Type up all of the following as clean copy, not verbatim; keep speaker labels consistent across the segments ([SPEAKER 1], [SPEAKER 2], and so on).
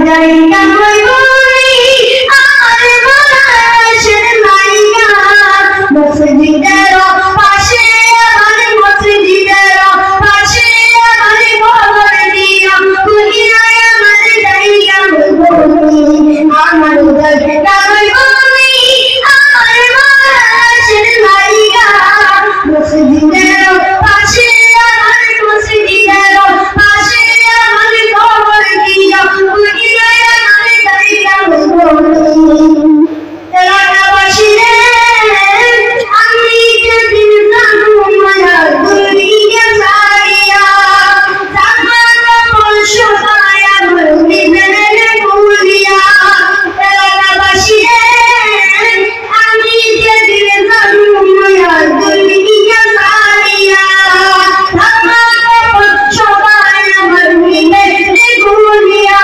[SPEAKER 1] জায়গা কই বলি আমার বাসের মাইয়া মসজিদের পাশে আমার মসজিদের পাশে আমার খবর দিও তুমি আমার জায়গা কই বলি আমার জায়গা কই বলি আমার বাসের মাইয়া মসজিদের পাশে আমার মসজিদের পাশে আমার খবর দিও তুমি আমার জায়গা কই বলি এলাকাবাসী রে আমি যেদিন জানু মায়া দুনিয়া ছাড়িয়া জামা কাপড় সবাই আমার নিবেন ভুলিয়া এলাকাবাসী রে আমি যেদিন জানু মায়া দুনিয়া ছাড়িয়া জামা কাপড় সবাই আমার নিবেন ভুলিয়া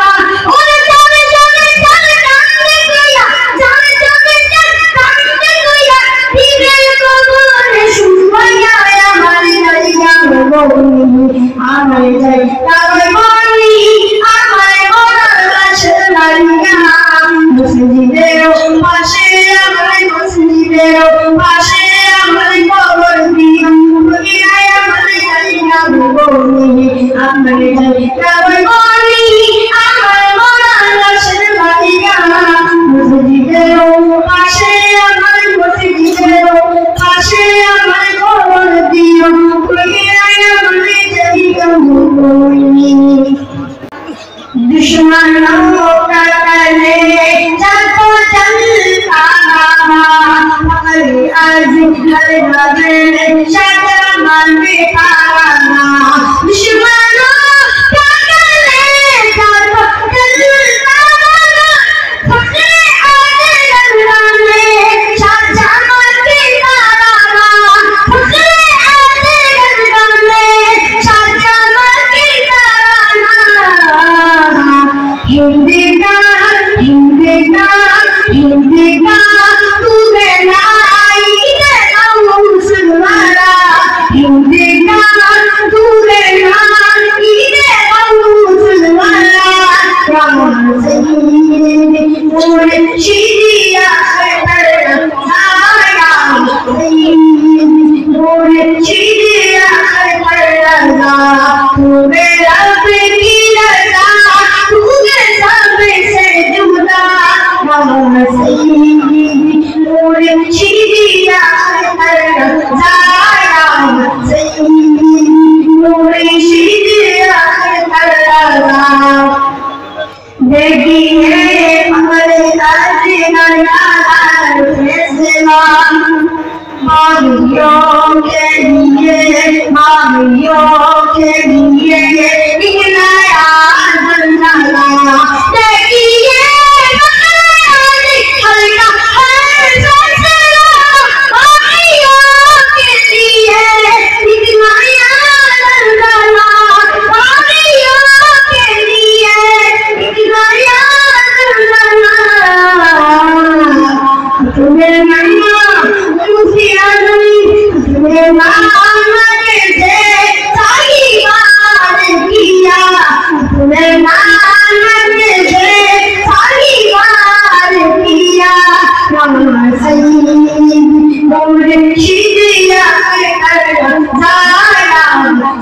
[SPEAKER 1] ওরে চলে চলে চলে কান্দে কইয়া চলে চলে কান্দে কইয়া দিনের কবরে শুমাইয়া আমার জায়গা বলি আমার জায়গা বলি আমার মরার লাশের লাইগা মসজিদের পাশে আমার মসজিদের পাশে আমার কবর দিও তুমি আমার জায়গা বলি আমার জায়গা বলি আমার মরার লাশের লাইগা মসজিদের পাশে আমার মসজিদের পাশে আমার কবর দিও তুমি আমার জায়গা বলি दुश्मन होकर पहले जाको चलता नामा पकड़ी अर्ज हर नबे शादा मन बिठाना दुश्मन होकर पहले जाको चलता नामा पकड़ी अर्ज हर नबे शादा मन बिठाना पकड़ी अर्ज हर नबे शादा मन बिठाना हिंदुस्तान हिंदुस्तान हिंदुस्तान तूने लाई है मुसलमाना हिंदुस्तान तूने लाई है मुसलमाना राम सही पूरे शिरिया कर आया सही पूरे शिरिया कर तूने रब की रजा तूने सबसे जुदा राम सही पूरे शिरिया कर जाया सही पूरे शिरिया कर देखिए हमारे आजीना यार फैसला मामियों के लिए एक नया जमाना देखिए हल्का हर फैसला मामियों के लिए एक नया जमाना मामियों के लिए एक नया जमाना तुम्हें मन्ना खुशियाँ नहीं तुम्हें मामा के से सारी बात किया तुम्हें मामा के से सारी बात किया राम सही मोरे शिरिया कर जाया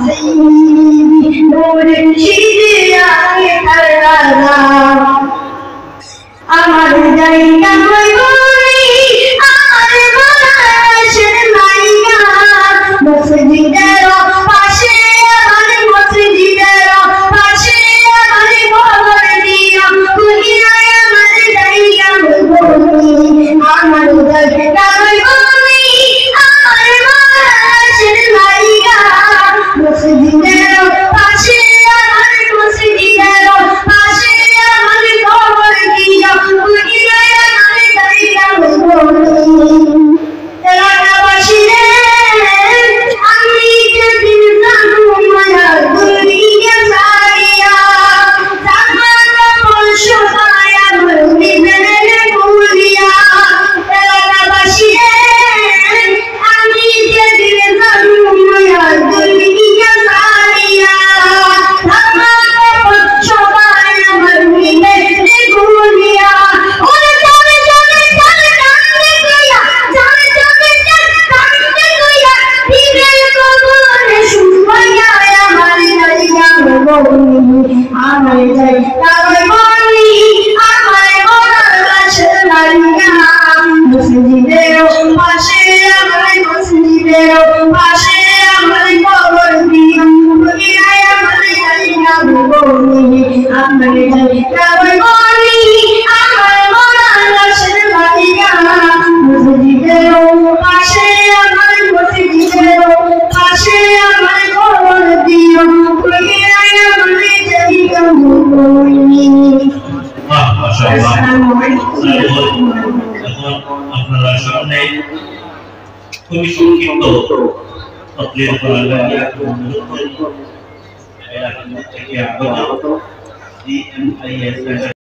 [SPEAKER 1] सही मोरे शिरिया कर আমার জায়গা কই বলি আমার বাসের মাইয়া মসজিদের পাশে আমার মসজিদের পাশে আমার খবর দিও তুমি আমার জায়গা বলি আমার জায়গা কই বলি আমার বাসের মাইয়া মসজিদের পাশে আমার মসজিদের পাশে আমার খবর দিও তুমি আমার জায়গা হইবনি আমার মরার লাশের লাইগা মসজিদের পাশে আমার মসজিদের পাশে আমার ঘর দিও কইরা আমার জায়গা হইবনি। মাশাআল্লাহ।
[SPEAKER 2] আপনারা সামনে খুবই সংক্ষিপ্ত তকলির থেকে আগত DMIS